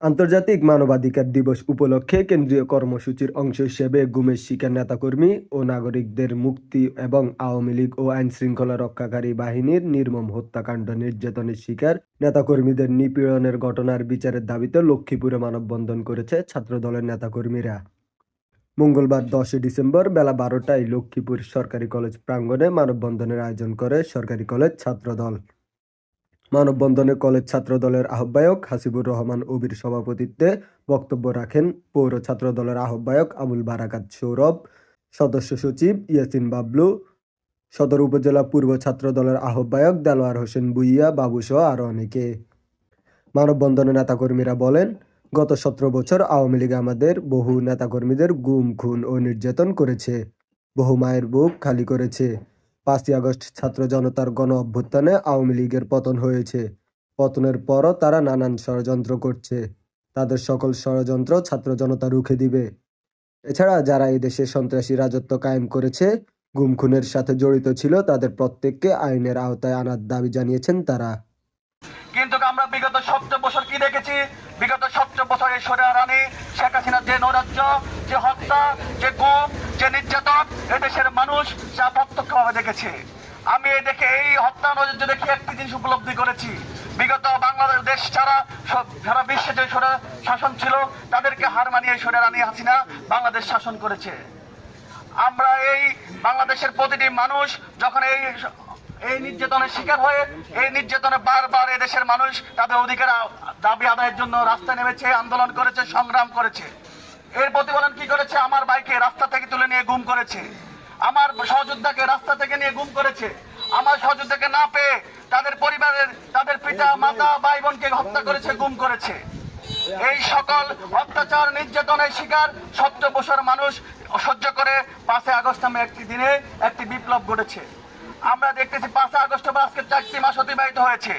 আন্তর্জাতিক মানবাধিকার দিবস উপলক্ষে কেন্দ্রীয় কর্মসূচির অংশ হিসেবে গুমের শিকার নেতাকর্মী ও নাগরিকদের মুক্তি এবং আওয়ামী লীগ ও আইনশৃঙ্খলা রক্ষাকারী বাহিনীর নির্মম হত্যাকাণ্ড নির্যাতনের শিকার নেতাকর্মীদের নিপীড়নের ঘটনার বিচারের দাবিতে লক্ষ্মীপুরে মানববন্ধন করেছে ছাত্রদলের নেতাকর্মীরা। মঙ্গলবার 10 ডিসেম্বর বেলা 12টায় লক্ষ্মীপুর সরকারি কলেজ প্রাঙ্গণে মানববন্ধনের আয়োজন করে সরকারি কলেজ ছাত্রদল। মানববন্ধনে কলেজ ছাত্রদলের আহ্বায়ক হাসিবুর রহমান অবির সভাপতিত্বে বক্তব্য রাখেন পৌর ছাত্রদলের আহ্বায়ক আবুল বারাকাত সৌরভ, সদস্য সচিব ইয়াসিন বাবলু, সদর উপজেলা পূর্ব ছাত্রদলের আহ্বায়ক দেলোয়ার হোসেন ভূঁইয়া বাবুসহ আরও অনেকে। মানববন্ধনে নেতাকর্মীরা বলেন, গত 17 বছর আওয়ামী লীগ আমাদের বহু নেতাকর্মীদের গুম, খুন ও নির্যাতন করেছে, বহু মায়ের বুক খালি করেছে। 5ই আগস্ট ছাত্র জনতার গণ অভ্যুত্থানে আওয়ামী লীগের পতন হয়েছে। পতনের পরও তারা নানান ষড়যন্ত্র করছে। তাদের সকল ষড়যন্ত্র ছাত্র জনতা রুখে দিবে। এছাড়া যারা এই দেশে সন্ত্রাসী রাজত্ব কায়েম করেছে, গুম খুনের সাথে জড়িত ছিল, তাদের প্রত্যেককে আইনের আওতায় আনার দাবি জানিয়েছেন তারা। কিন্তু আমরা বিগত 17 বছর কি দেখেছি? বিগত 17 বছর এই রানী শেখ হাসিনার যে নৈরাজ্য, যে হত্যা, যে গুম, যে নির্যাতন এদেশের মানুষ যা প্রত্যক্ষভাবে দেখেছে। আমি এই হত্যা নৈরাজ্য দেখে একটি জিনিস উপলব্ধি করেছি, বিগত বাংলাদেশ দেশ সারা বিশ্বে যে শাসন ছিল তাদেরকে হার মানিয়ে রানী হাসিনা বাংলাদেশ শাসন করেছে। আমরা এই বাংলাদেশের প্রতিটি মানুষ যখন এই নির্যাতনের শিকার হয়ে এই নির্যাতনে বারবার এদেশের মানুষ তাদের অধিকার দাবি আদায়ের জন্য রাস্তায় নেমেছে, আন্দোলন করেছে, সংগ্রাম করেছে। এর প্রতিফলন কি করেছে? আমার ভাইকে রাস্তা থেকে তুলে নিয়ে গুম করেছে, আমার সহযোদ্ধাকে রাস্তা থেকে নিয়ে গুম করেছে, আমার সহযোদ্ধাকে না পেয়ে তাদের পরিবারের তাদের পিতা মাতা ভাই বোনকে হত্যা করেছে, গুম করেছে। এই সকল অত্যাচার নির্যাতনের শিকার 17 বছর মানুষ সহ্য করে 5 আগস্ট নামে একটি দিনে একটি বিপ্লব ঘটেছে। আমরা দেখতেছি 5 আগস্ট আজকে 4টি মাস অতিবাহিত হয়েছে।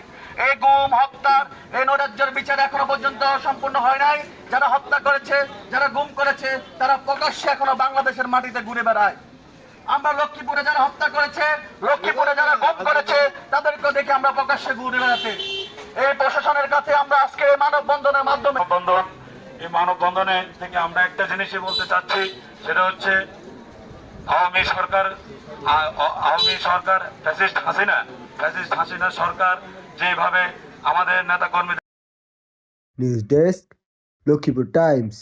এই গুম হত্যার এই নৈরাজ্যের বিচার এখনো পর্যন্ত সম্পূর্ণ হয় নাই। যারা হত্যা করেছে, যারা গুম করেছে, তারা প্রকাশ্যে এখনো বাংলাদেশের মাটিতে ঘুরে বেড়ায়। আমরা লক্ষ্মীপুরে যারা হত্যা করেছে, লক্ষ্মীপুরে যারা গুম করেছে, তাদেরকে দেখে আমরা প্রকাশ্যে ঘুরে বেড়াতে। এই প্রশাসনের কাছে আমরা আজকে মানববন্ধনের মাধ্যমে এই মানববন্ধনে থেকে আমরা একটা জিনিসই বলতে চাচ্ছি, সেটা হচ্ছে আওয়ামী সরকার ফ্যাসিস্ট হাসিনা সরকার যেভাবে আমাদের নেতা কর্মীদের। News desk, Lakshmipur Times.